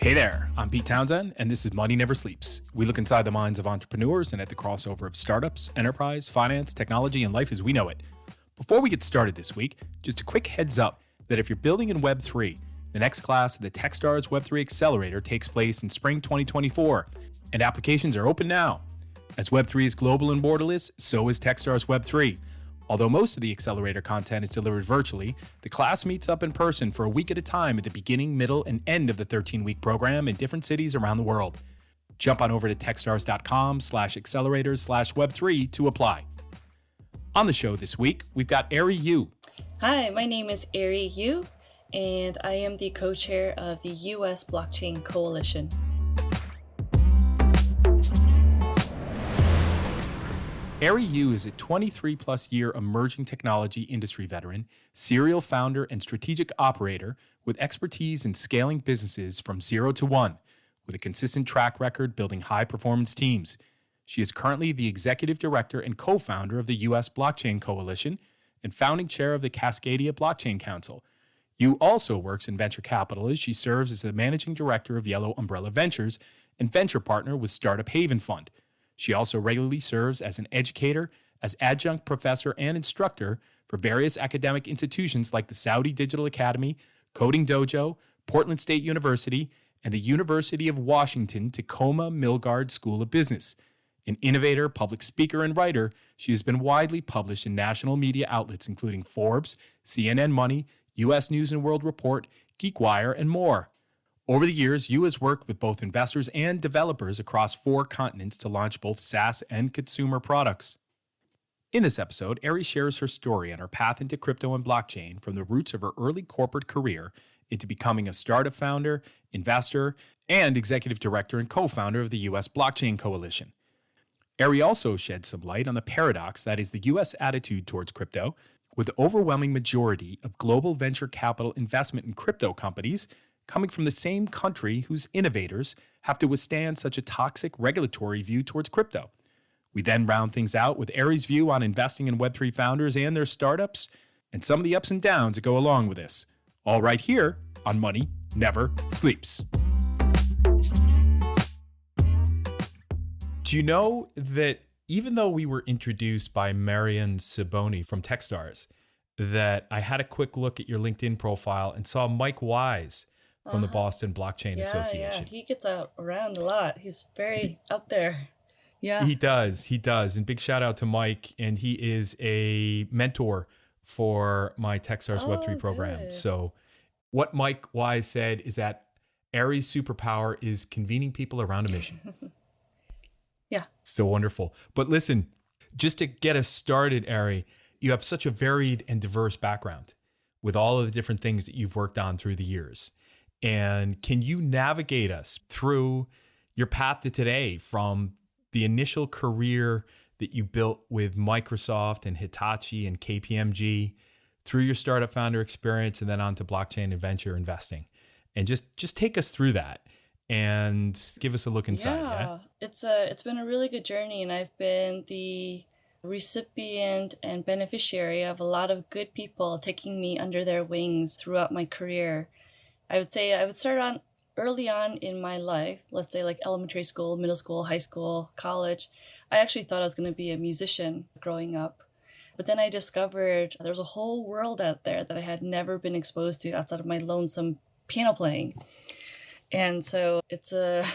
Hey there, I'm Pete Townsend, and this is Money Never Sleeps. We look inside the minds of entrepreneurs and at the crossover of startups, enterprise, finance, technology, and life as we know it. Before we get started this week, just a quick heads up that if you're building in Web3, the next class of the Techstars Web3 Accelerator takes place in spring 2024, and applications are open now. As Web3 is global and borderless, so is Techstars Web3. Although most of the accelerator content is delivered virtually, the class meets up in person for a week at a time at the beginning, middle, and end of the 13-week program in different cities around the world. Jump on over to techstars.com/accelerators/web3 to apply. On the show this week, we've got Arry Yu. Hi, my name is Arry Yu, and I am the co-chair of the US Blockchain Coalition. Arry Yu is a 23-plus year emerging technology industry veteran, serial founder, and strategic operator with expertise in scaling businesses from 0 to 1, with a consistent track record building high-performance teams. She is currently the executive director and co-founder of the US Blockchain Coalition and founding chair of the Cascadia Blockchain Council. Yu also works in venture capital as she serves as the managing director of Yellow Umbrella Ventures and venture partner with Startup Haven Fund. She also regularly serves as an educator, as adjunct professor and instructor for various academic institutions like the Saudi Digital Academy, Coding Dojo, Portland State University, and the University of Washington Tacoma Milgard School of Business. An innovator, public speaker, and writer, she has been widely published in national media outlets including Forbes, CNN Money, U.S. News & World Report, GeekWire, and more. Over the years, Yu has worked with both investors and developers across 4 continents to launch both SaaS and consumer products. In this episode, Arry shares her story on her path into crypto and blockchain from the roots of her early corporate career into becoming a startup founder, investor, and executive director and co-founder of the US Blockchain Coalition. Arry also sheds some light on the paradox that is the US attitude towards crypto, with the overwhelming majority of global venture capital investment in crypto companies coming from the same country whose innovators have to withstand such a toxic regulatory view towards crypto. We then round things out with Arry's view on investing in Web3 founders and their startups, and some of the ups and downs that go along with this. All right here on Money Never Sleeps. Do you know that even though we were introduced by Marian Saboni from Techstars, that I had a quick look at your LinkedIn profile and saw Mike Wise from the Boston Blockchain Association. Yeah, he gets out around a lot. He's very out there. Yeah. He does. And big shout out to Mike. And he is a mentor for my Techstars Web3 program. Good. So what Mike Wise said is that Arry's superpower is convening people around a mission. Yeah. So wonderful. But listen, just to get us started, Arry, you have such a varied and diverse background with all of the different things that you've worked on through the years. And can you navigate us through your path to today from the initial career that you built with Microsoft and Hitachi and KPMG through your startup founder experience and then on to blockchain and venture investing? And just take us through that and give us a look inside. Yeah. It's been a really good journey, and I've been the recipient and beneficiary of a lot of good people taking me under their wings throughout my career. I would say I would start on early on in my life, let's say like elementary school, middle school, high school, college. I actually thought I was going to be a musician growing up. But then I discovered there was a whole world out there that I had never been exposed to outside of my lonesome piano playing. And so it's a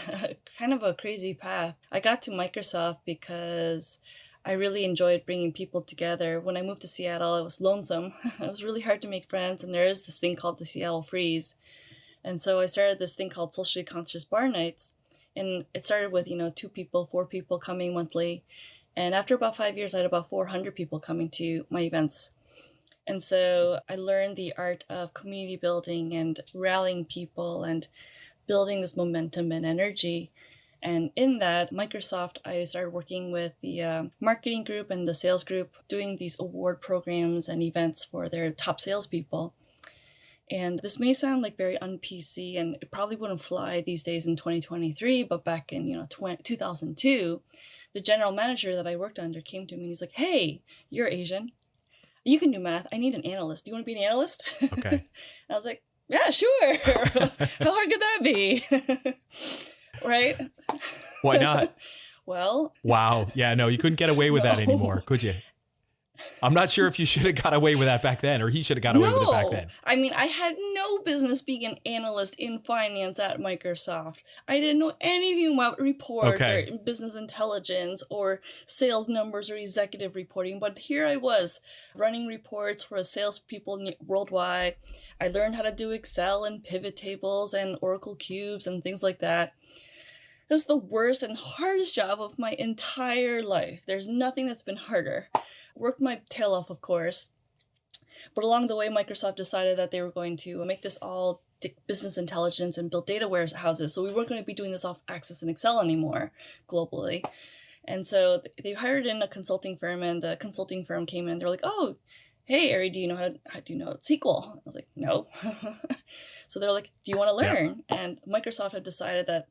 kind of a crazy path. I got to Microsoft because I really enjoyed bringing people together. When I moved to Seattle, I was lonesome. It was really hard to make friends. And there is this thing called the Seattle Freeze. And so I started this thing called Socially Conscious Bar Nights. And it started with, 2 people, 4 people coming monthly. And after about 5 years, I had about 400 people coming to my events. And so I learned the art of community building and rallying people and building this momentum and energy. And in that, Microsoft, I started working with the marketing group and the sales group, doing these award programs and events for their top salespeople. And this may sound like very un-PC, and it probably wouldn't fly these days in 2023, but back in 2002, the general manager that I worked under came to me and he's like, "Hey, you're Asian. You can do math. I need an analyst. Do you want to be an analyst?" Okay. I was like, Yeah, sure. How hard could that be? Right? Why not? Well, Wow. Yeah, no, you couldn't get away with that no. anymore, could you? I'm not sure if you should have got away with that back then, or he should have got away with it back No, then. I mean, I had no business being an analyst in finance at Microsoft. I didn't know anything about reports Okay. or business intelligence or sales numbers or executive reporting. But here I was running reports for salespeople worldwide. I learned how to do Excel and pivot tables and Oracle cubes and things like that. It was the worst and hardest job of my entire life. There's nothing that's been harder. Worked my tail off, of course. But along the way, Microsoft decided that they were going to make this all business intelligence and build data warehouses. So we weren't going to be doing this off Access and Excel anymore globally. And so they hired in a consulting firm, and the consulting firm came in. They're like, "Oh, hey, Arry, do you know how do you know SQL?" I was like, "No." So they're like, "Do you want to learn?" Yeah. And Microsoft had decided that,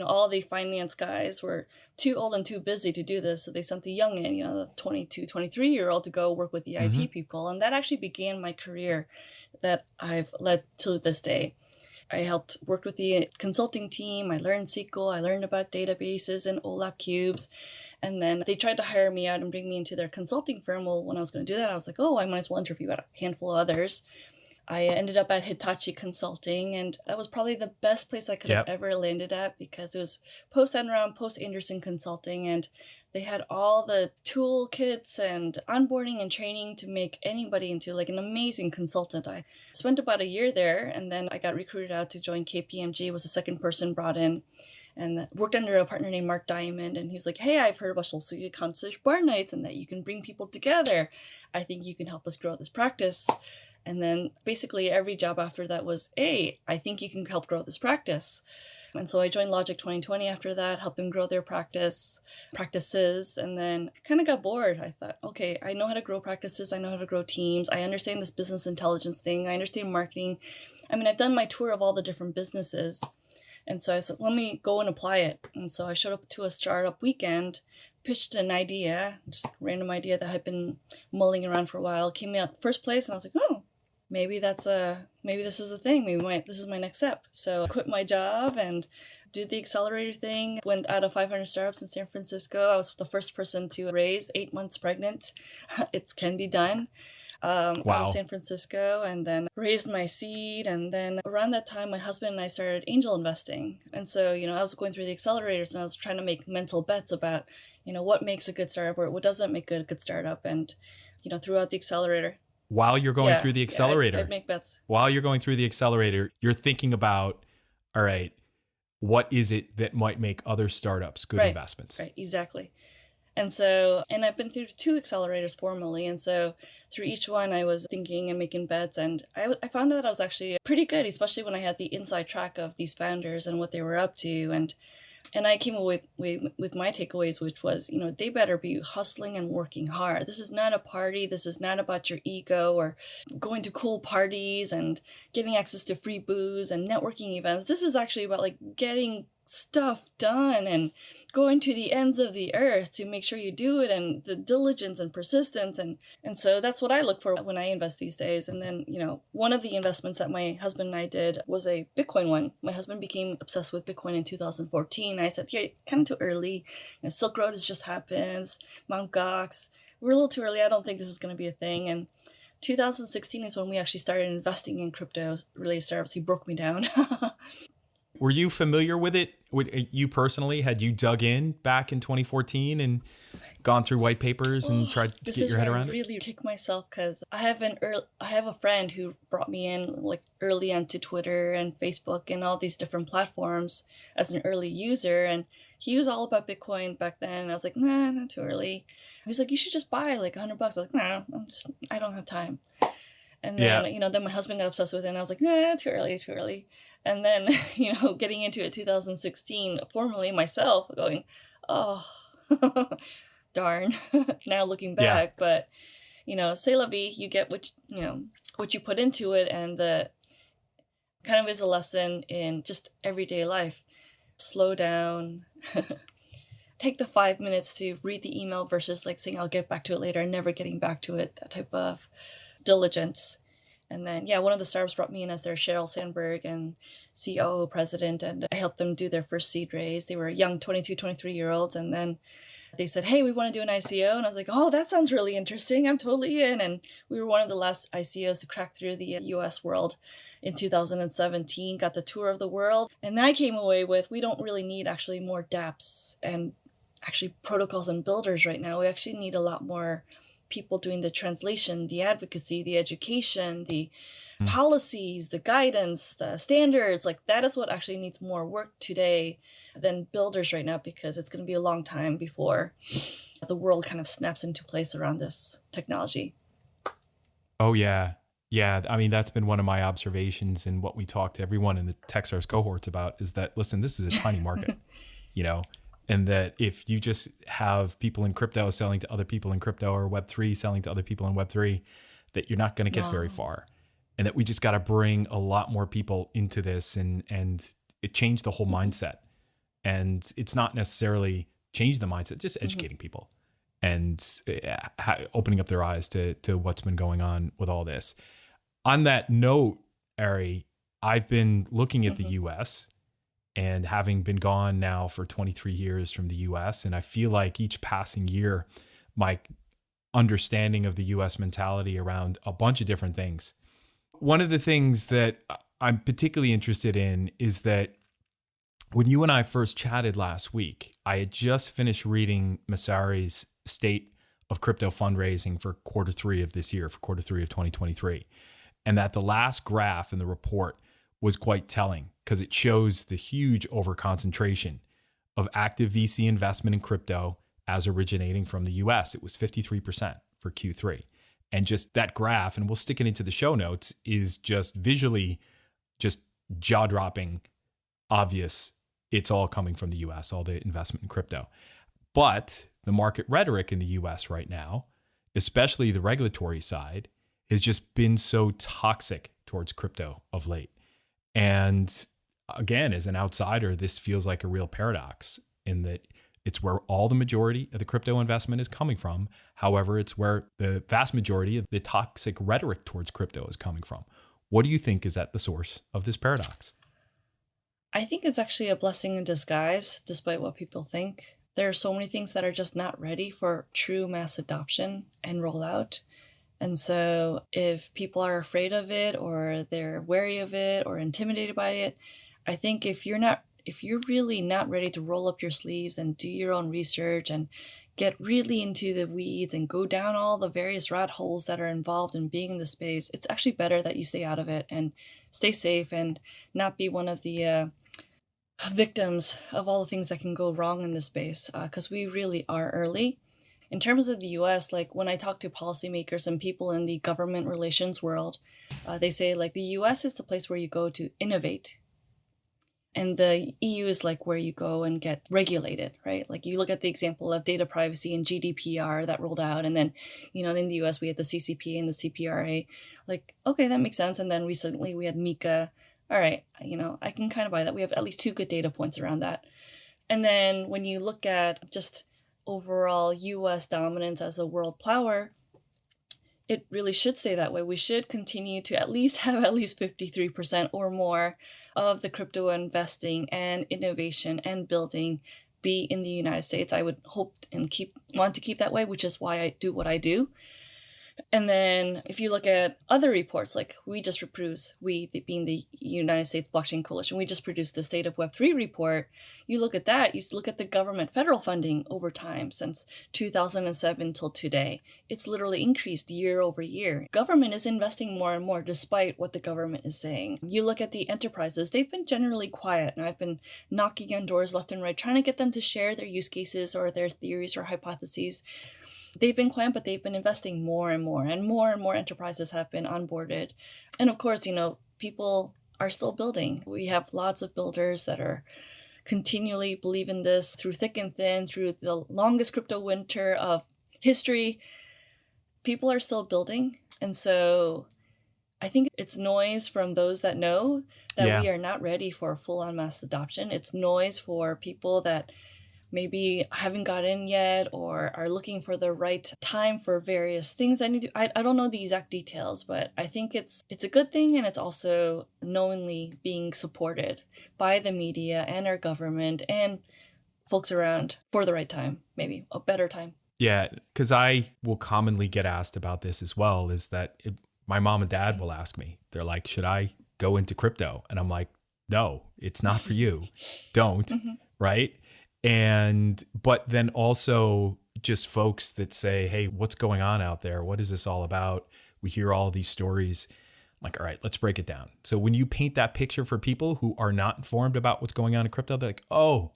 all the finance guys were too old and too busy to do this. So they sent the youngin, the 22, 23-year-old to go work with the IT people. And that actually began my career that I've led to this day. I helped work with the consulting team. I learned SQL. I learned about databases and OLAP cubes. And then they tried to hire me out and bring me into their consulting firm. Well, when I was going to do that, I was like, I might as well interview at a handful of others. I ended up at Hitachi Consulting, and that was probably the best place I could have ever landed at, because it was post-Enron, post-Anderson Consulting, and they had all the toolkits and onboarding and training to make anybody into like an amazing consultant. I spent about a year there, and then I got recruited out to join KPMG, was the second person brought in, and worked under a partner named Mark Diamond. And he was like, "Hey, I've heard about Solstice Concierge Bar Nights and that you can bring people together. I think you can help us grow this practice." And then basically every job after that was, "Hey, I think you can help grow this practice." And so I joined Logic 2020 after that, helped them grow their practices, and then kind of got bored. I thought, okay, I know how to grow practices. I know how to grow teams. I understand this business intelligence thing. I understand marketing. I mean, I've done my tour of all the different businesses. And so I said, let me go and apply it. And so I showed up to a startup weekend, pitched an idea, just a random idea that had been mulling around for a while, came out first place, and I was like, oh, maybe this is a thing. This is my next step. So I quit my job and did the accelerator thing, went out of 500 startups in San Francisco. I was the first person to raise 8 months pregnant. It can be done. Out of San Francisco, and then raised my seed. And then around that time, my husband and I started angel investing. And so, I was going through the accelerators, and I was trying to make mental bets about, what makes a good startup or what doesn't make a good startup. And, throughout the accelerator. While you're going through the accelerator, I'd make bets. While you're going through the accelerator, you're thinking about, all right, what is it that might make other startups good investments? Right, exactly. And so, and I've been through 2 accelerators formally. And so through each one, I was thinking and making bets. And I found that I was actually pretty good, especially when I had the inside track of these founders and what they were up to. And I came away with my takeaways, which was, they better be hustling and working hard. This is not a party. This is not about your ego or going to cool parties and getting access to free booze and networking events. This is actually about like getting stuff done and going to the ends of the earth to make sure you do it, and the diligence and persistence. And so that's what I look for when I invest these days. And then, one of the investments that my husband and I did was a Bitcoin one. My husband became obsessed with Bitcoin in 2014. I said, yeah, kind of too early. Silk Road has just happened. Mt. Gox. We're a little too early. I don't think this is going to be a thing. And 2016 is when we actually started investing in crypto-related startups. He broke me down. Were you familiar with it? You personally, had you dug in back in 2014 and gone through white papers and tried to get your head around it? This is where I really kick myself, because I have a friend who brought me in like early onto Twitter and Facebook and all these different platforms as an early user, and he was all about Bitcoin back then. And I was like, nah, not too early. He was like, you should just buy like $100. I was like, nah, I don't have time. And then, then my husband got obsessed with it, and I was like, nah, too early. And then, getting into it 2016, formally myself going, oh, darn, now looking back. But, c'est la vie, you get what you put into it. And the kind of is a lesson in just everyday life. Slow down, take the 5 minutes to read the email versus like saying, I'll get back to it later and never getting back to it, that type of diligence. And then, yeah, one of the startups brought me in as their Sheryl Sandberg and COO president, and I helped them do their first seed raise. They were young 22, 23-year-olds. And then they said, hey, we want to do an ICO. And I was like, oh, that sounds really interesting. I'm totally in. And we were one of the last ICOs to crack through the US world in 2017, got the tour of the world. And I came away with, we don't really need actually more dApps and actually protocols and builders right now. We actually need a lot more people doing the translation, the advocacy, the education, the policies, the guidance, the standards. Like that is what actually needs more work today than builders right now, because it's going to be a long time before the world kind of snaps into place around this technology. Oh, yeah. Yeah. I mean, that's been one of my observations, and what we talk to everyone in the Techstars cohorts about is that, listen, this is a tiny market, and that if you just have people in crypto selling to other people in crypto, or Web3 selling to other people in Web3, that you're not going to get very far. And that we just got to bring a lot more people into this, and it changed the whole mindset. And it's not necessarily change the mindset, just educating people and opening up their eyes to what's been going on with all this. On that note, Arry, I've been looking at the US, and having been gone now for 23 years from the US, and I feel like each passing year, my understanding of the US mentality around a bunch of different things. One of the things that I'm particularly interested in is that when you and I first chatted last week, I had just finished reading Messari's State of Crypto Fundraising for Q3 of this year, for Q3 of 2023. And that the last graph in the report was quite telling, because it shows the huge overconcentration of active VC investment in crypto as originating from the US. It was 53% for Q3. And just that graph, and we'll stick it into the show notes, is just visually just jaw-dropping, obvious. It's all coming from the US, all the investment in crypto. But the market rhetoric in the US right now, especially the regulatory side, has just been so toxic towards crypto of late. And again, as an outsider, this feels like a real paradox in that it's where all the majority of the crypto investment is coming from. However, it's where the vast majority of the toxic rhetoric towards crypto is coming from. What do you think is at the source of this paradox? I think it's actually a blessing in disguise, despite what people think. There are so many things that are just not ready for true mass adoption and rollout. And so if people are afraid of it, or they're wary of it, or intimidated by it, I think if you're really not ready to roll up your sleeves and do your own research and get really into the weeds and go down all the various rat holes that are involved in being in the space, it's actually better that you stay out of it and stay safe and not be one of the victims of all the things that can go wrong in this space, because we really are early. In terms of the US, like when I talk to policymakers and people in the government relations world, they say like the US is the place where you go to innovate. And the EU is like where you go and get regulated, right? Like you look at the example of data privacy and GDPR that rolled out. And then, in the US, we had the CCPA and the CPRA. Like, okay, that makes sense. And then recently we had MiCA. All right, I can kind of buy that. We have at least 2 good data points around that. And then when you look at just overall US dominance as a world power, it really should stay that way. We should continue to at least have at least 53% or more of the crypto investing and innovation and building be in the United States. I would hope and want to keep that way, which is why I do what I do. And then if you look at other reports, like we being the United States Blockchain Coalition, we just produced the State of Web3 report. You look at that, you look at the government federal funding over time since 2007 till today. It's literally increased year over year. Government is investing more and more despite what the government is saying. You look at the enterprises, they've been generally quiet, and I've been knocking on doors left and right, trying to get them to share their use cases or their theories or hypotheses. They've been quiet, but they've been investing more and more enterprises have been onboarded. And of course, people are still building. We have lots of builders that are continually believe in this through thick and thin, through the longest crypto winter of history. People are still building. And so I think it's noise from those that know that we are not ready for full-on mass adoption. It's noise for people that maybe haven't got in yet or are looking for the right time for various things I need to. I don't know the exact details, but I think it's a good thing, and it's also knowingly being supported by the media and our government and folks around for the right time, maybe a better time. Yeah, because I will commonly get asked about this as well, is that my mom and dad will ask me, they're like, should I go into crypto? And I'm like, no, it's not for you. Don't, right? But then also just folks that say, hey, what's going on out there? What is this all about? We hear all these stories. I'm like, all right, let's break it down. So when you paint that picture for people who are not informed about what's going on in crypto, they're like, oh,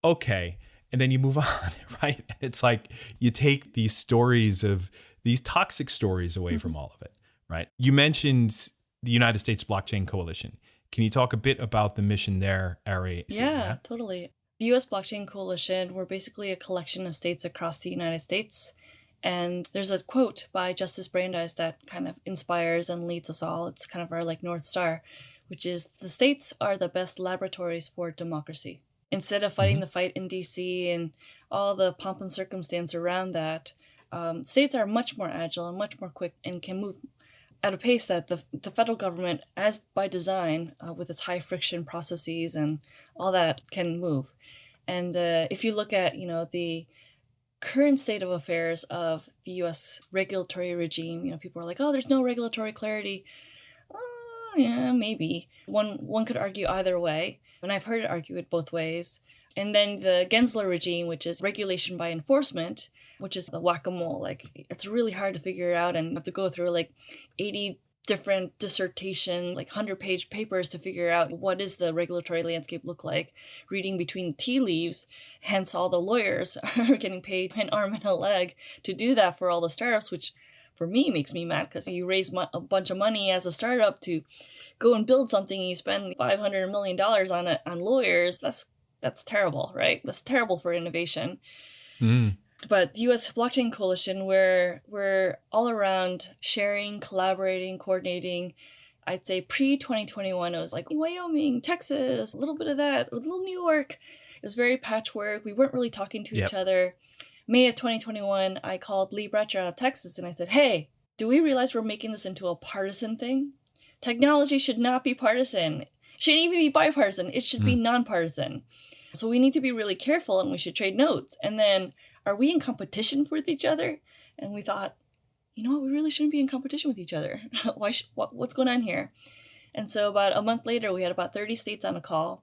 okay. And then you move on, right? And it's like you take these stories of these toxic stories away from all of it, right? You mentioned the United States Blockchain Coalition. Can you talk a bit about the mission there, Arry? Yeah, totally. The US Blockchain Coalition, we're basically a collection of states across the United States. And there's a quote by Justice Brandeis that kind of inspires and leads us all. It's kind of our like North Star, which is the states are the best laboratories for democracy. Instead of fighting the fight in DC and all the pomp and circumstance around that, states are much more agile and much more quick and can move at a pace that the federal government, as by design, with its high friction processes and all that, can move. And if you look at, the current state of affairs of the U.S. regulatory regime, people are like, oh, there's no regulatory clarity. Yeah, maybe. One could argue either way, and I've heard it argued both ways. And then the Gensler regime, which is regulation by enforcement, which is the whack-a-mole. Like, it's really hard to figure out, and you have to go through like 80 different dissertation, like 100-page papers to figure out what does the regulatory landscape look like, reading between the tea leaves. Hence, all the lawyers are getting paid an arm and a leg to do that for all the startups, which for me makes me mad, because you raise a bunch of money as a startup to go and build something, and you spend $500 million on it on lawyers. That's terrible, right? That's terrible for innovation. But the U.S. Blockchain Coalition, we're all around sharing, collaborating, coordinating. I'd say pre-2021, it was like Wyoming, Texas, a little bit of that, a little New York. It was very patchwork. We weren't really talking to each other. May of 2021, I called Lee Bratcher out of Texas, and I said, hey, do we realize we're making this into a partisan thing? Technology should not be partisan. It shouldn't even be bipartisan. It should be nonpartisan. So we need to be really careful, and we should trade notes. And then, are we in competition with each other? And we thought, we really shouldn't be in competition with each other. What's going on here? And so about a month later, we had about 30 states on a call.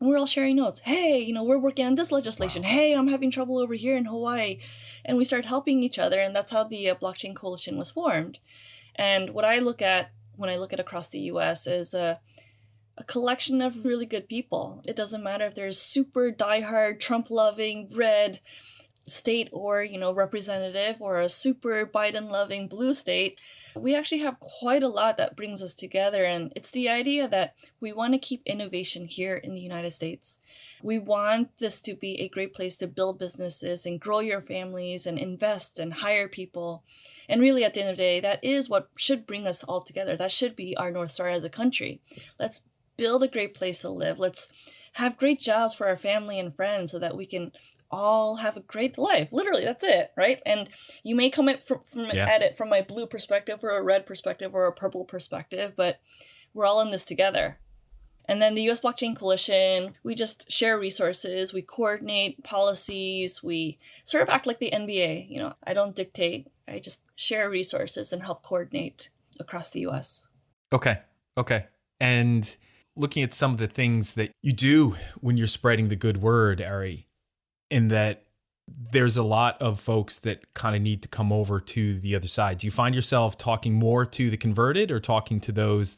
And we're all sharing notes. Hey, we're working on this legislation. Wow. Hey, I'm having trouble over here in Hawaii. And we started helping each other. And that's how the Blockchain Coalition was formed. And what I look at when I look at across the U.S. is a collection of really good people. It doesn't matter if there's super diehard, Trump-loving, red state or, representative, or a super Biden-loving blue state. We actually have quite a lot that brings us together, and it's the idea that we want to keep innovation here in the United States. We want this to be a great place to build businesses and grow your families and invest and hire people. And really, at the end of the day, that is what should bring us all together. That should be our North Star as a country. Let's build a great place to live. Let's have great jobs for our family and friends so that we can all have a great life. Literally, that's it, right? And you may come at it from my blue perspective or a red perspective or a purple perspective, but we're all in this together. And then the US Blockchain Coalition, we just share resources, we coordinate policies, we sort of act like the NBA. I don't dictate, I just share resources and help coordinate across the US. Okay. And looking at some of the things that you do when you're spreading the good word, Arry, in that there's a lot of folks that kind of need to come over to the other side. Do you find yourself talking more to the converted or talking to those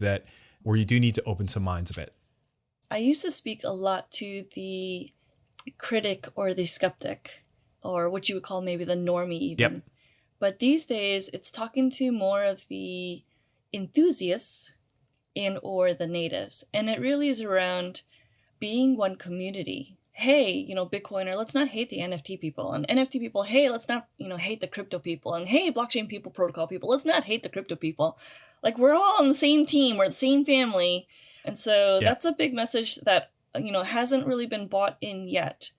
where you do need to open some minds a bit? I used to speak a lot to the critic or the skeptic, or what you would call maybe the normie even. Yep. But these days, it's talking to more of the enthusiasts or the natives. And it really is around being one community. Hey, Bitcoiner, let's not hate the NFT people. And NFT people, hey, let's not, hate the crypto people. And hey, blockchain people, protocol people, let's not hate the crypto people. Like, we're all on the same team. We're the same family. And so that's a big message that, hasn't really been bought in yet.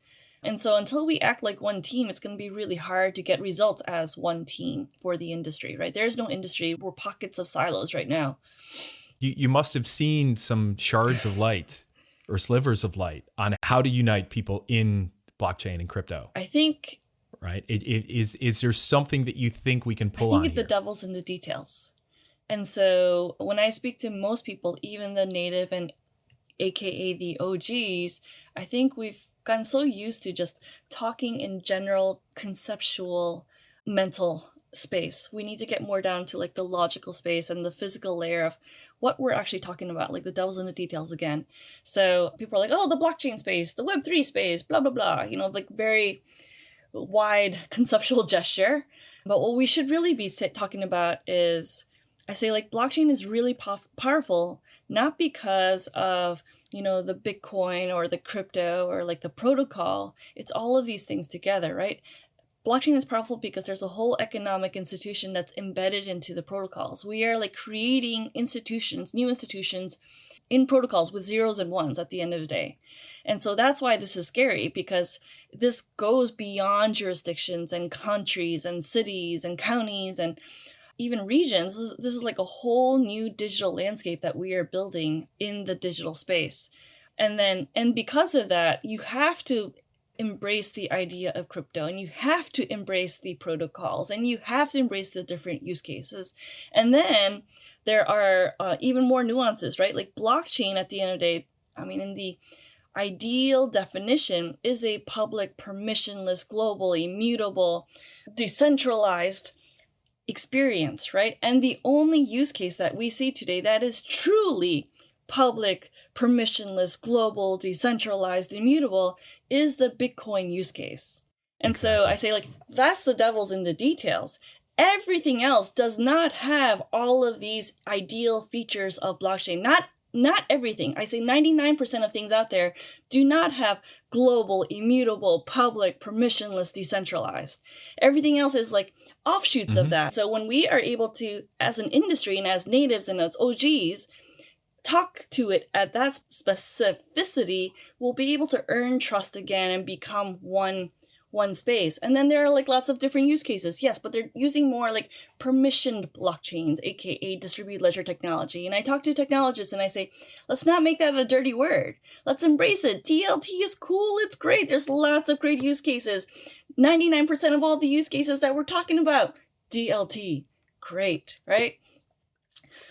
And so until we act like one team, it's going to be really hard to get results as one team for the industry, right? There's no industry. We're pockets of silos right now. You must have seen some shards of light or slivers of light on how to unite people in blockchain and crypto. I think... Right? Is there something that you think we can pull on here? I think the devil's in the details. And so when I speak to most people, even the native and AKA the OGs, I think we've gotten so used to just talking in general, conceptual, mental space. We need to get more down to like the logical space and the physical layer of what we're actually talking about, like the devil's in the details again. So people are like, oh, the blockchain space, the Web3 space, blah, blah, blah, like very wide conceptual gesture. But what we should really be talking about is, I say like blockchain is really powerful, not because of, the Bitcoin or the crypto or like the protocol. It's all of these things together, right? Blockchain is powerful because there's a whole economic institution that's embedded into the protocols. We are like creating institutions, new institutions in protocols with zeros and ones at the end of the day. And so that's why this is scary, because this goes beyond jurisdictions and countries and cities and counties and even regions. This is like a whole new digital landscape that we are building in the digital space. And because of that, you have to embrace the idea of crypto, and you have to embrace the protocols, and you have to embrace the different use cases. And then there are even more nuances, right? Like blockchain at the end of the day, in the ideal definition, is a public, permissionless, global, immutable, decentralized experience, right? And the only use case that we see today that is truly public, permissionless, global, decentralized, immutable is the Bitcoin use case. And so I say, like, that's the devil's in the details. Everything else does not have all of these ideal features of blockchain. Not everything. I say 99% of things out there do not have global, immutable, public, permissionless, decentralized. Everything else is like offshoots of that. So when we are able to, as an industry and as natives and as OGs, talk to it at that specificity, we'll be able to earn trust again and become one space. And then there are like lots of different use cases. Yes, but they're using more like permissioned blockchains, aka distributed ledger technology. And I talk to technologists and I say, let's not make that a dirty word. Let's embrace it. DLT is cool. It's great. There's lots of great use cases. 99% of all the use cases that we're talking about, DLT. Great, right?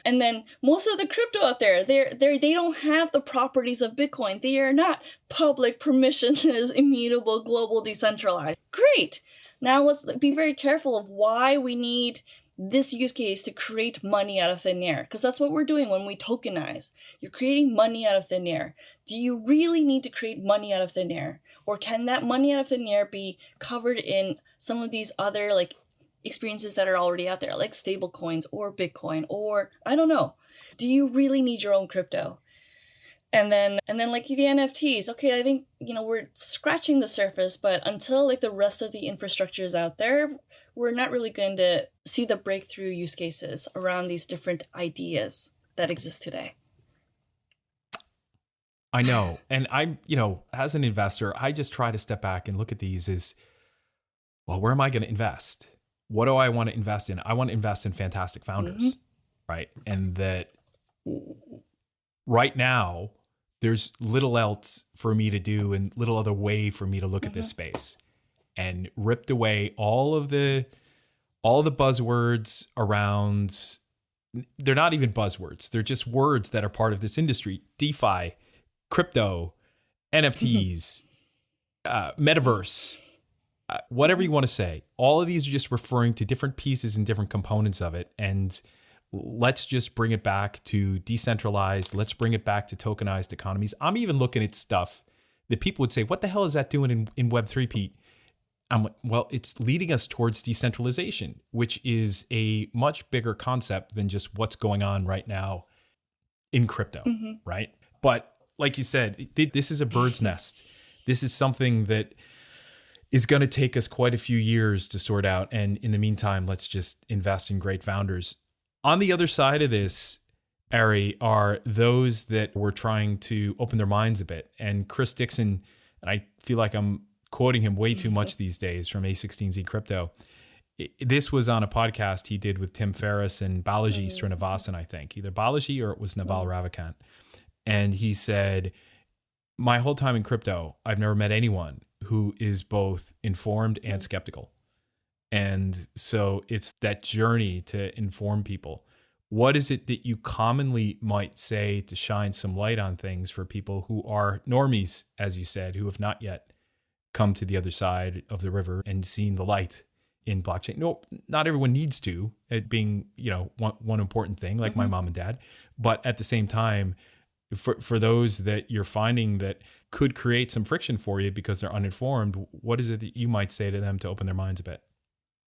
And then most of the crypto out there, they don't have the properties of Bitcoin. They are not public, permissionless, immutable, global, decentralized. Great. Now let's be very careful of why we need this use case to create money out of thin air. Because that's what we're doing when we tokenize. You're creating money out of thin air. Do you really need to create money out of thin air? Or can that money out of thin air be covered in some of these other like experiences that are already out there, like stable coins or Bitcoin, or I don't know. Do you really need your own crypto? And then like the NFTs, okay, I think, we're scratching the surface, but until like the rest of the infrastructure is out there, we're not really going to see the breakthrough use cases around these different ideas that exist today. I know. And I'm, as an investor, I just try to step back and look at these as, well, where am I going to invest? What do I want to invest in? I want to invest in fantastic founders, right? And that right now, there's little else for me to do and little other way for me to look at this space. And ripped away all the buzzwords around, they're not even buzzwords. They're just words that are part of this industry. DeFi, crypto, NFTs, metaverse, whatever you want to say. All of these are just referring to different pieces and different components of it. And let's just bring it back to decentralized. Let's bring it back to tokenized economies. I'm even looking at stuff that people would say, what the hell is that doing in Web3, Pete? I'm like, well, it's leading us towards decentralization, which is a much bigger concept than just what's going on right now in crypto, right? But like you said, this is a bird's nest. This is something that is going to take us quite a few years to sort out. And in the meantime, let's just invest in great founders. On the other side of this, Arry, are those that were trying to open their minds a bit. And Chris Dixon, and I feel like I'm quoting him way too much these days from A16Z Crypto. This was on a podcast he did with Tim Ferriss and Balaji Srinivasan, I think. Either Balaji or it was Naval Ravikant. And he said, my whole time in crypto, I've never met anyone who is both informed and skeptical. And so it's that journey to inform people. What is it that you commonly might say to shine some light on things for people who are normies, as you said, who have not yet come to the other side of the river and seen the light in blockchain? No, not everyone needs to, it being, one important thing, like my mom and dad. But at the same time, for those that you're finding that could create some friction for you because they're uninformed, what is it that you might say to them to open their minds a bit?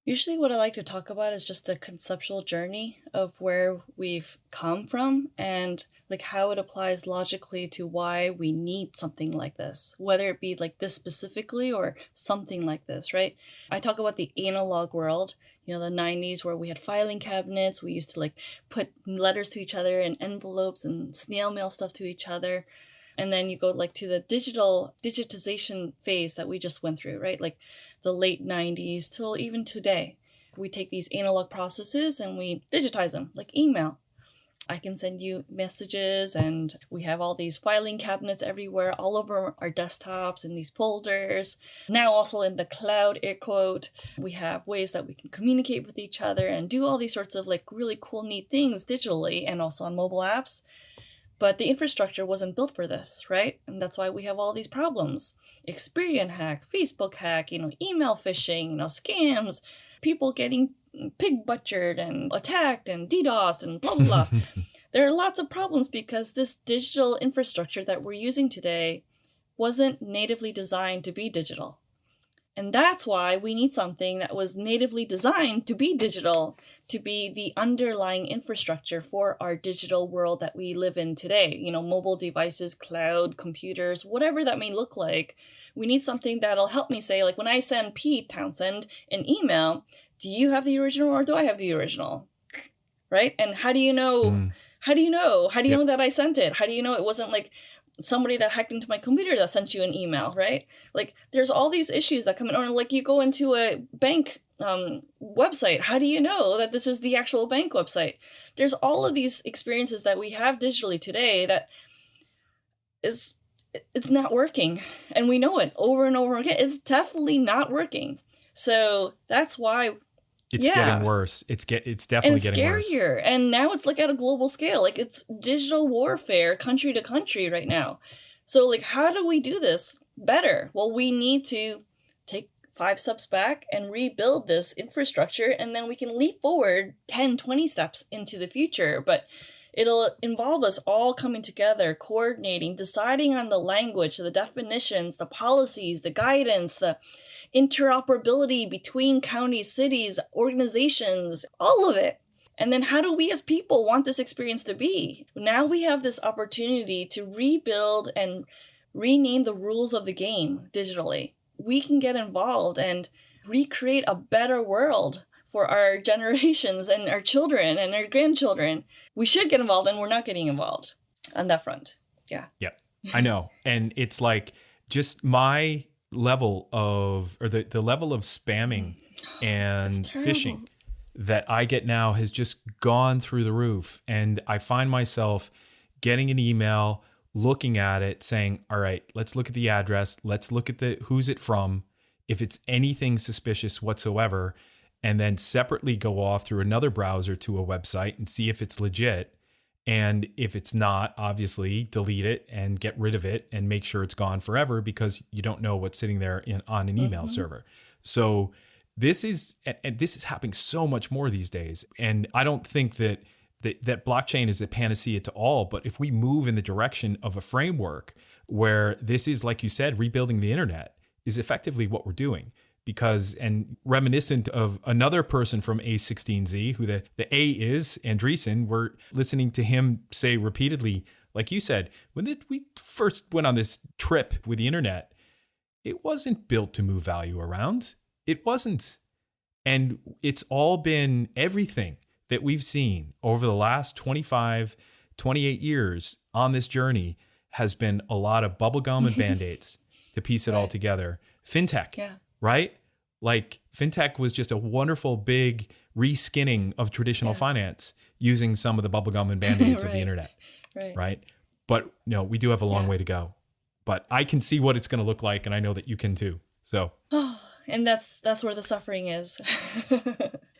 Usually what I like to talk about is just the conceptual journey of where we've come from and like how it applies logically to why we need something like this, whether it be like this specifically or something like this, right? I talk about the analog world, the 90s where we had filing cabinets. We used to like put letters to each other in envelopes and snail mail stuff to each other. And then you go like to the digitization phase that we just went through, right? Like the late 90s till even today. We take these analog processes and we digitize them, like email. I can send you messages and we have all these filing cabinets everywhere, all over our desktops in these folders. Now also in the cloud, air quote, we have ways that we can communicate with each other and do all these sorts of like really cool, neat things digitally and also on mobile apps. But the infrastructure wasn't built for this, right? And that's why we have all these problems. Experian hack, Facebook hack, email phishing, scams, people getting pig butchered and attacked and DDoSed and blah, blah, blah. There are lots of problems because this digital infrastructure that we're using today wasn't natively designed to be digital. And that's why we need something that was natively designed to be digital, to be the underlying infrastructure for our digital world that we live in today. Mobile devices, cloud, computers, whatever that may look like. We need something that'll help me say, like when I send Pete Townsend an email, do you have the original or do I have the original? Right? And how do you know? How do you know? How do you know that I sent it? How do you know it wasn't like somebody that hacked into my computer that sent you an email, right? Like there's all these issues that come in, or like you go into a bank website. How do you know that this is the actual bank website? There's all of these experiences that we have digitally today that it's not working. And we know it over and over again. It's definitely not working. So that's why it's getting worse. It's definitely getting worse. And scarier. And now it's like at a global scale. Like it's digital warfare country to country right now. So like how do we do this better? Well, we need to take 5 steps back and rebuild this infrastructure, and then we can leap forward 10, 20 steps into the future. But it'll involve us all coming together, coordinating, deciding on the language, the definitions, the policies, the guidance, the interoperability between counties, cities, organizations, all of it. And then how do we as people want this experience to be? Now we have this opportunity to rebuild and rename the rules of the game digitally. We can get involved and recreate a better world for our generations and our children and our grandchildren. We should get involved, and we're not getting involved on that front. Yeah. Yeah, I know. And it's like just my level of, or the level of spamming and phishing that I get now has just gone through the roof. And I find myself getting an email, looking at it, saying, all right, let's look at the address. Let's look at who's it from. If it's anything suspicious whatsoever, and then separately go off through another browser to a website and see if it's legit. And if it's not, obviously delete it and get rid of it and make sure it's gone forever, because you don't know what's sitting there on an email server. So this is happening so much more these days. And I don't think that blockchain is a panacea to all, but if we move in the direction of a framework where this is, like you said, rebuilding the internet is effectively what we're doing. Because, and reminiscent of another person from A16Z, who the A is Andreessen, we're listening to him say repeatedly, like you said, when we first went on this trip with the internet, it wasn't built to move value around. It wasn't. And it's all been everything that we've seen over the last 25, 28 years on this journey has been a lot of bubblegum and Band-Aids to piece it all together. fintech, Yeah. right? Like fintech was just a wonderful big reskinning of traditional finance using some of the bubblegum and band-aids of the internet, right? But no, we do have a long way to go. But I can see what it's going to look like, and I know that you can too. So, and that's where the suffering is,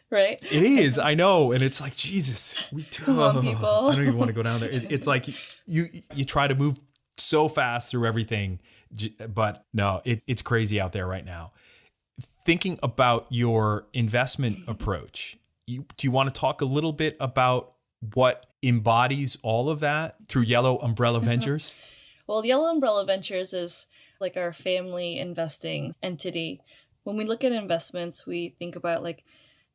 right? It is, I know, and it's like Jesus. Come on, people. I don't even want to go down there. It's like you try to move so fast through everything, but no, it's crazy out there right now. Thinking about your investment approach, do you want to talk a little bit about what embodies all of that through Yellow Umbrella Ventures? Well, Yellow Umbrella Ventures is like our family investing entity. When we look at investments, we think about like,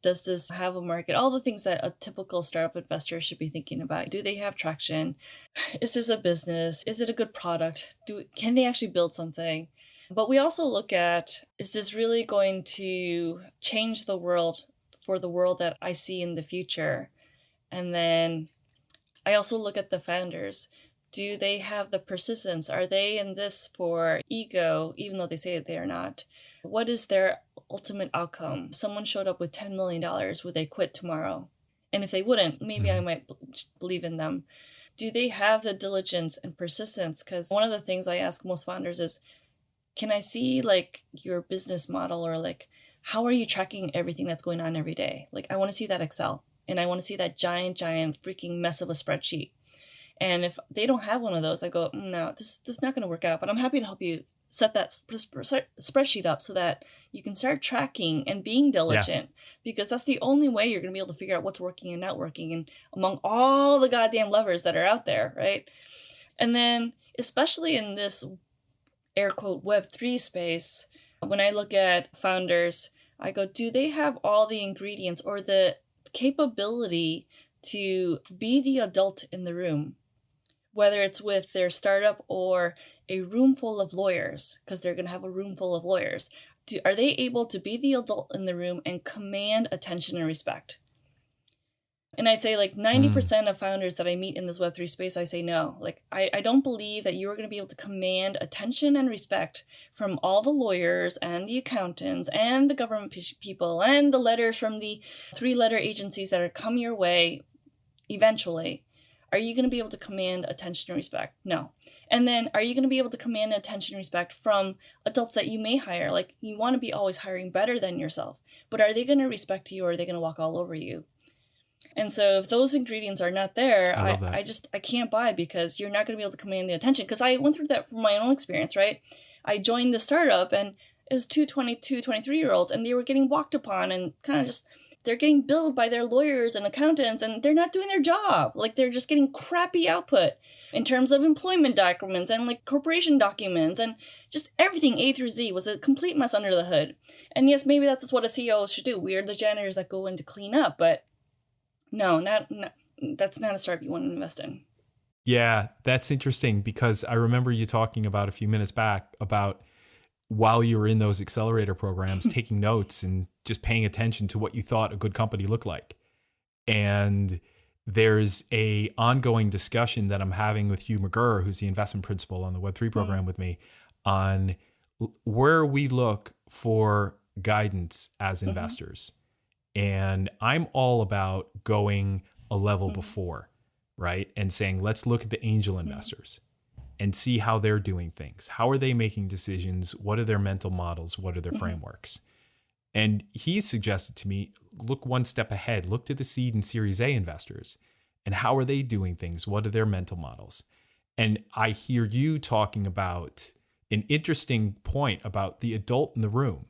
does this have a market? All the things that a typical startup investor should be thinking about. Do they have traction? Is this a business? Is it a good product? Can they actually build something? But we also look at, is this really going to change the world for the world that I see in the future? And then I also look at the founders. Do they have the persistence? Are they in this for ego, even though they say they are not? What is their ultimate outcome? Someone showed up with $10 million. Would they quit tomorrow? And if they wouldn't, maybe I might believe in them. Do they have the diligence and persistence? Because one of the things I ask most founders is, can I see like your business model, or like, how are you tracking everything that's going on every day? Like, I want to see that Excel, and I want to see that giant freaking mess of a spreadsheet. And if they don't have one of those, I go, no, this is not going to work out. But I'm happy to help you set that spreadsheet up so that you can start tracking and being diligent, because that's the only way you're going to be able to figure out what's working and not working, and among all the goddamn levers that are out there, right? And then, especially in this air quote Web3 space, when I look at founders, I go, do they have all the ingredients or the capability to be the adult in the room? Whether it's with their startup or a room full of lawyers, because they're going to have a room full of lawyers. Are they able to be the adult in the room and command attention and respect? And I'd say like 90% of founders that I meet in this Web3 space, I say no. Like, I don't believe that you're going to be able to command attention and respect from all the lawyers and the accountants and the government people and the letters from the 3-letter agencies that are come your way eventually. Are you going to be able to command attention and respect? No. And then, are you going to be able to command attention and respect from adults that you may hire? Like, you want to be always hiring better than yourself, but are they going to respect you, or are they going to walk all over you? And so if those ingredients are not there, I can't buy, because you're not going to be able to command the attention. Because I went through that from my own experience, right? I joined the startup, and it was 23-year-olds, and they were getting walked upon, and kind of just, they're getting billed by their lawyers and accountants, and they're not doing their job. Like, they're just getting crappy output in terms of employment documents and like corporation documents, and just everything A through Z was a complete mess under the hood. And yes, maybe that's what a CEO should do. We are the janitors that go in to clean up, but no, not that's not a startup you want to invest in. Yeah, that's interesting, because I remember you talking about a few minutes back about while you were in those accelerator programs, taking notes and just paying attention to what you thought a good company looked like. And there's a ongoing discussion that I'm having with Hugh McGurr, who's the investment principal on the Web3 program with me, on where we look for guidance as investors. And I'm all about going a level before, right? And saying, let's look at the angel investors and see how they're doing things. How are they making decisions? What are their mental models? What are their frameworks? And he suggested to me, look one step ahead, look to the seed and Series A investors, and how are they doing things? What are their mental models? And I hear you talking about an interesting point about the adult in the room,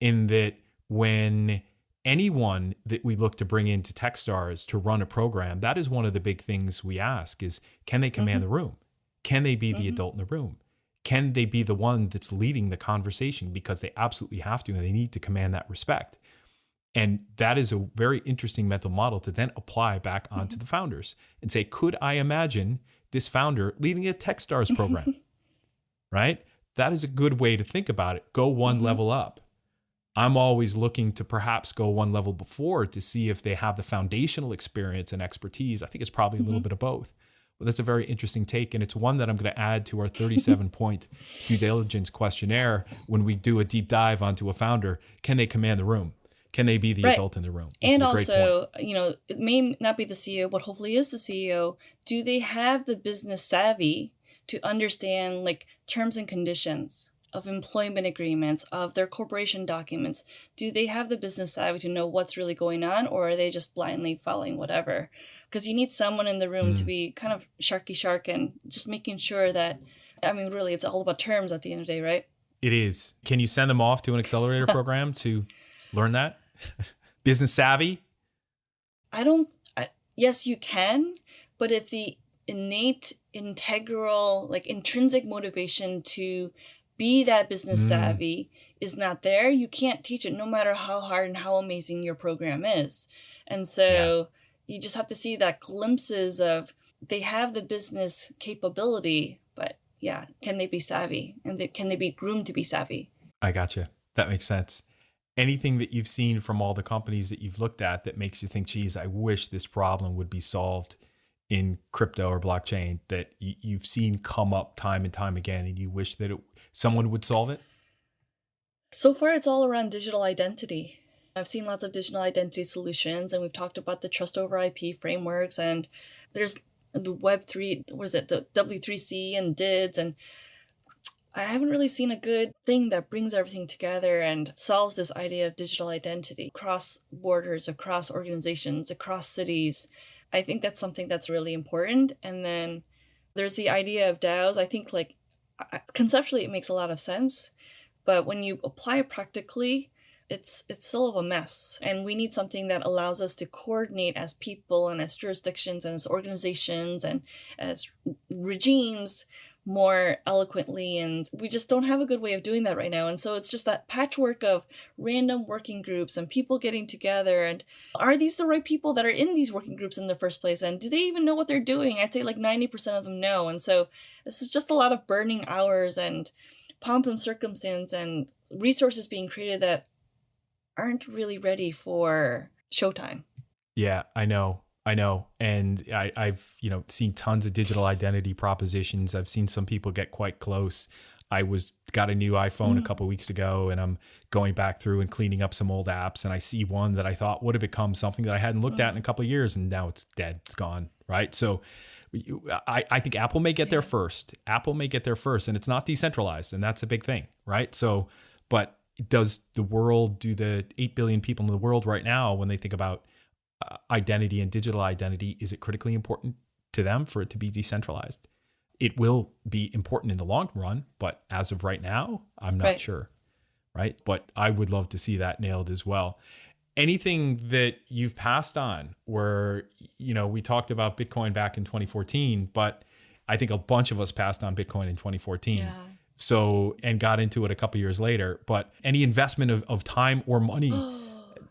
in that when anyone that we look to bring into Techstars to run a program, that is one of the big things we ask is, can they command the room? Can they be the adult in the room? Can they be the one that's leading the conversation? Because they absolutely have to, and they need to command that respect. And that is a very interesting mental model to then apply back onto the founders and say, could I imagine this founder leading a Techstars program? Right? That is a good way to think about it. Go one level up. I'm always looking to perhaps go one level before to see if they have the foundational experience and expertise. I think it's probably a little bit of both. Well, that's a very interesting take, and it's one that I'm going to add to our 37-point due diligence questionnaire when we do a deep dive onto a founder. Can they command the room? Can they be the Right. adult in the room? Which And is a great point. also, it may not be the CEO, but hopefully is the CEO. Do they have the business savvy to understand like terms and conditions of employment agreements, of their corporation documents? Do they have the business savvy to know what's really going on, or are they just blindly following whatever? Because you need someone in the room to be kind of sharky shark and just making sure that, really, it's all about terms at the end of the day, right? It is. Can you send them off to an accelerator program to learn that? Business savvy? Yes, you can, but if the innate, integral, like intrinsic motivation to be that business savvy is not there, you can't teach it no matter how hard and how amazing your program is. And so you just have to see that glimpses of they have the business capability, but yeah, can they be savvy? And can they be groomed to be savvy? I gotcha. That makes sense. Anything that you've seen from all the companies that you've looked at that makes you think, geez, I wish this problem would be solved in crypto or blockchain, that you've seen come up time and time again and you wish that someone would solve it? So far, it's all around digital identity. I've seen lots of digital identity solutions, and we've talked about the trust over IP frameworks, and there's the Web3, the W3C and DIDs, and I haven't really seen a good thing that brings everything together and solves this idea of digital identity across borders, across organizations, across cities. I think that's something that's really important. And then there's the idea of DAOs. I think conceptually it makes a lot of sense, but when you apply it practically, it's still a mess. And we need something that allows us to coordinate as people and as jurisdictions and as organizations and as regimes more eloquently, and we just don't have a good way of doing that right now. And so it's just that patchwork of random working groups and people getting together, and are these the right people that are in these working groups in the first place, and do they even know what they're doing? I'd say 90% of them know. And so this is just a lot of burning hours and pomp and circumstance and resources being created that aren't really ready for showtime. Yeah, I know. And I've, seen tons of digital identity propositions. I've seen some people get quite close. Got a new iPhone a couple of weeks ago, and I'm going back through and cleaning up some old apps. And I see one that I thought would have become something that I hadn't looked at in a couple of years. And now it's dead. It's gone. Right. So I think Apple may get there first. And it's not decentralized. And that's a big thing. Right. So, but does the 8 billion people in the world right now, when they think about identity and digital identity, is it critically important to them for it to be decentralized? It will be important in the long run, but as of right now, I'm not sure. Right. But I would love to see that nailed as well. Anything that you've passed on where, we talked about Bitcoin back in 2014, but I think a bunch of us passed on Bitcoin in 2014. Yeah. So, and got into it a couple years later, but any investment of time or money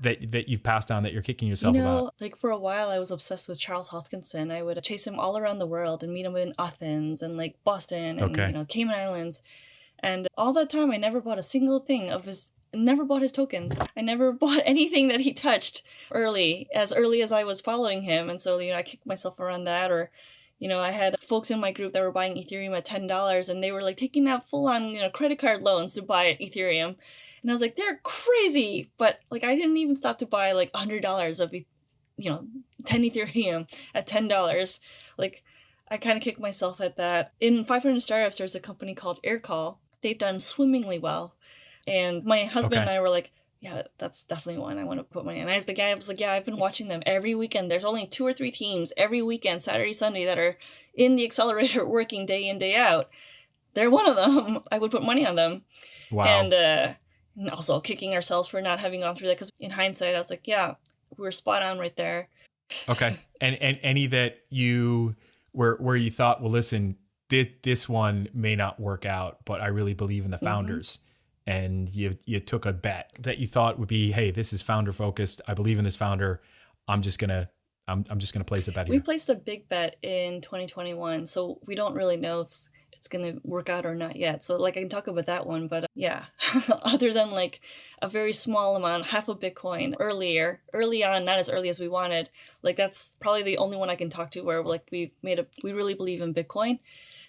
that you've passed on that you're kicking yourself about? For a while, I was obsessed with Charles Hoskinson. I would chase him all around the world and meet him in Athens and Boston and Cayman Islands. And all that time, I never bought a single thing never bought his tokens. I never bought anything that he touched as early as I was following him. And so, I kicked myself around that. Or, I had folks in my group that were buying Ethereum at $10, and they were taking out full-on, credit card loans to buy Ethereum. And I was like, they're crazy. But I didn't even stop to buy $100 of, 10 Ethereum at $10. I kind of kicked myself at that. In 500 Startups, there's a company called Aircall. They've done swimmingly well. And my husband and I were like, yeah, that's definitely one I want to put money in. And as the guy, I was like, yeah, I've been watching them every weekend. There's only 2 or 3 teams every weekend, Saturday, Sunday, that are in the accelerator working day in, day out. They're one of them. I would put money on them. Wow. And also kicking ourselves for not having gone through that, because in hindsight, I was like, yeah, we were spot on right there. Okay. And any that where you thought, well, listen, this one may not work out, but I really believe in the founders. And you took a bet that you thought would be, hey, this is founder focused. I believe in this founder. I'm just gonna place a bet here. We placed a big bet in 2021, so we don't really know if it's going to work out or not yet. So like I can talk about that one, but yeah, other than like a very small amount, half a Bitcoin early on, not as early as we wanted, like that's probably the only one I can talk to where like we really believe in Bitcoin.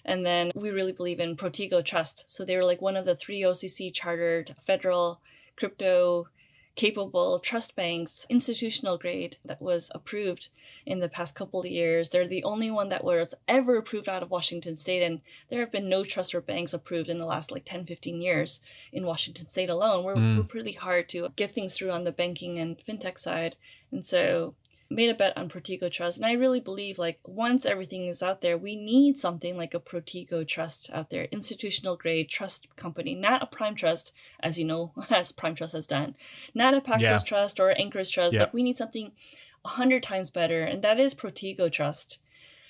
And then we really believe in Protego Trust. So they were like one of the 3 OCC chartered federal crypto capable trust banks, institutional grade, that was approved in the past couple of years. They're the only one that was ever approved out of Washington State, and there have been no trust or banks approved in the last like 10, 15 years in Washington State alone. We're pretty hard to get things through on the banking and fintech side. And so made a bet on Protego Trust. And I really believe like once everything is out there, we need something like a Protego Trust out there, institutional grade trust company, not a Prime Trust, as you know, as Prime Trust has done, not a Paxos Trust or Anchorage Trust. Like we need something 100 times better. And that is Protego Trust.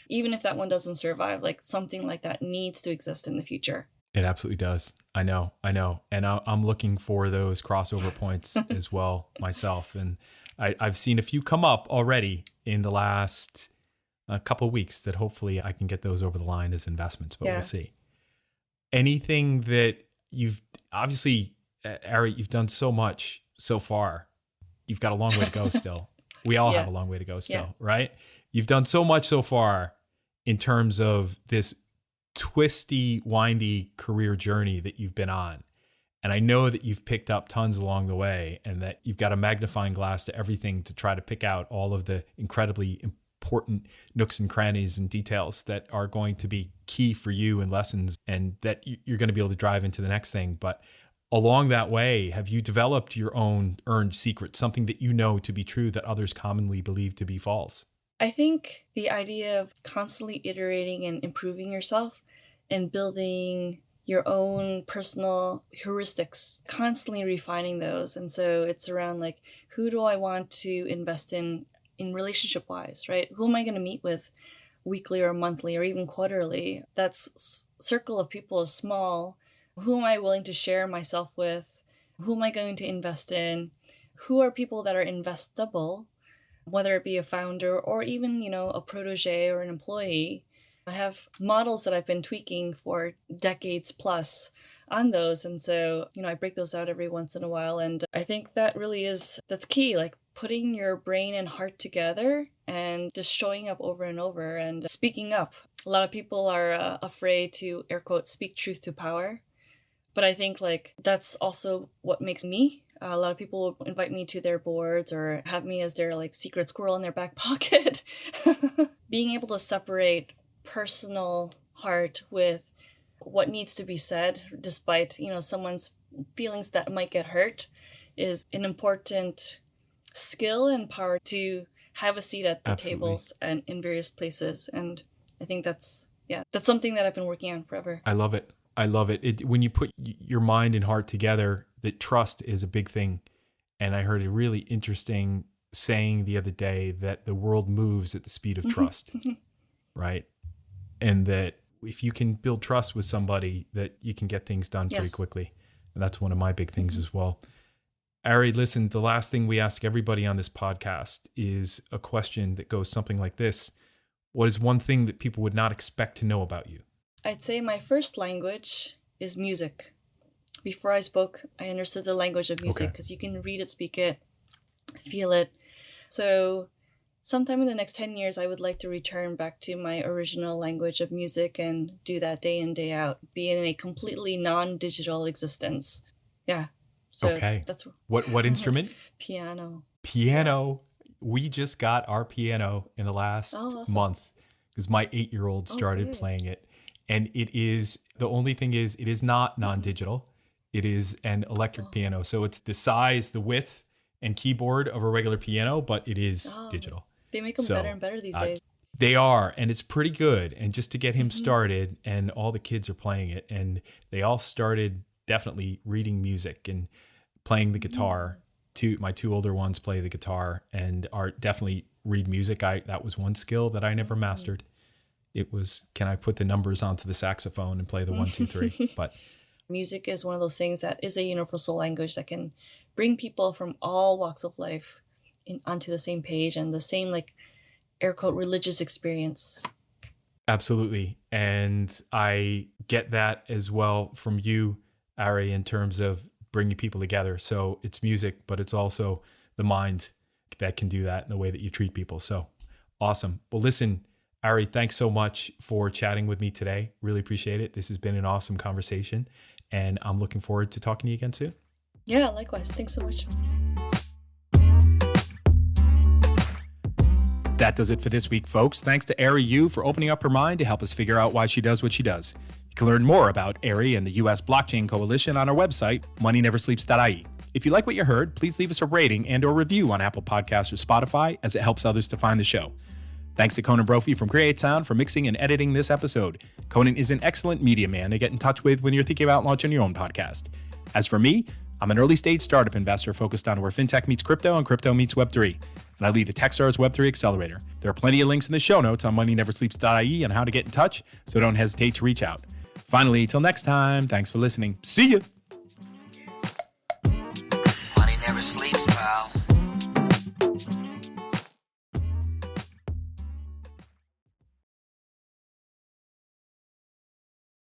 Even if that one doesn't survive, like something like that needs to exist in the future. It absolutely does. I know. And I'm looking for those crossover points as well myself. And I've seen a few come up already in the last couple of weeks that hopefully I can get those over the line as investments, but we'll see. Anything that you've, obviously, Arry, you've done so much so far. You've got a long way to go still. We all have a long way to go still, right? You've done so much so far in terms of this twisty, windy career journey that you've been on. And I know that you've picked up tons along the way and that you've got a magnifying glass to everything to try to pick out all of the incredibly important nooks and crannies and details that are going to be key for you and lessons and that you're going to be able to drive into the next thing. But along that way, have you developed your own earned secret, something that you know to be true that others commonly believe to be false? I think the idea of constantly iterating and improving yourself and building your own personal heuristics, constantly refining those. And so it's around like, who do I want to invest in relationship wise, right? Who am I going to meet with weekly or monthly or even quarterly? That circle of people is small. Who am I willing to share myself with? Who am I going to invest in? Who are people that are investable, whether it be a founder or even, a protege or an employee? I have models that I've been tweaking for decades plus on those. And so, I break those out every once in a while. And I think that really that's key, like putting your brain and heart together and just showing up over and over and speaking up. A lot of people are afraid to, air quotes, speak truth to power. But I think like that's also what makes me. A lot of people will invite me to their boards or have me as their like secret squirrel in their back pocket. Being able to separate personal heart with what needs to be said, despite, someone's feelings that might get hurt, is an important skill and power to have a seat at the tables and in various places. And I think that's something that I've been working on forever. I love it. When you put your mind and heart together, that trust is a big thing. And I heard a really interesting saying the other day that the world moves at the speed of trust, right? And that if you can build trust with somebody, that you can get things done pretty quickly. And that's one of my big things as well. Arry, listen, the last thing we ask everybody on this podcast is a question that goes something like this. What is one thing that people would not expect to know about you? I'd say my first language is music. Before I spoke, I understood the language of music because you can read it, speak it, feel it. So sometime in the next 10 years, I would like to return back to my original language of music and do that day in, day out, be in a completely non-digital existence. Yeah. So that's what instrument? Piano. Piano. We just got our piano in the last month because my 8-year-old started playing it. And it is, the only thing is, it is not non-digital. It is an electric piano. So it's the size, the width, and keyboard of a regular piano, but it is digital. They make them better and better these days. They are, and it's pretty good. And just to get him started, and all the kids are playing it, and they all started definitely reading music and playing the guitar. My two older ones play the guitar and are definitely read music. That was one skill that I never mastered. It was, can I put the numbers onto the saxophone and play the 1, 2, 3? But music is one of those things that is a universal language that can bring people from all walks of life onto the same page and the same, like, air quote, religious experience. Absolutely. And I get that as well from you, Arry, in terms of bringing people together. So it's music, but it's also the mind that can do that in the way that you treat people. So awesome. Well, listen, Arry, thanks so much for chatting with me today. Really appreciate it. This has been an awesome conversation, and I'm looking forward to talking to you again soon. Yeah, likewise. Thanks so much. That does it for this week, folks. Thanks to Arry Yu for opening up her mind to help us figure out why she does what she does. You can learn more about Arry and the US Blockchain Coalition on our website, moneyneversleeps.ie. If you like what you heard, please leave us a rating and or review on Apple Podcasts or Spotify, as it helps others to find the show. Thanks to Conan Brophy from Create Sound for mixing and editing this episode. Conan is an excellent media man to get in touch with when you're thinking about launching your own podcast. As for me, I'm an early-stage startup investor focused on where fintech meets crypto and crypto meets Web3, and I lead the Techstars Web3 Accelerator. There are plenty of links in the show notes on moneyneversleeps.ie on how to get in touch, so don't hesitate to reach out. Finally, till next time, thanks for listening. See ya!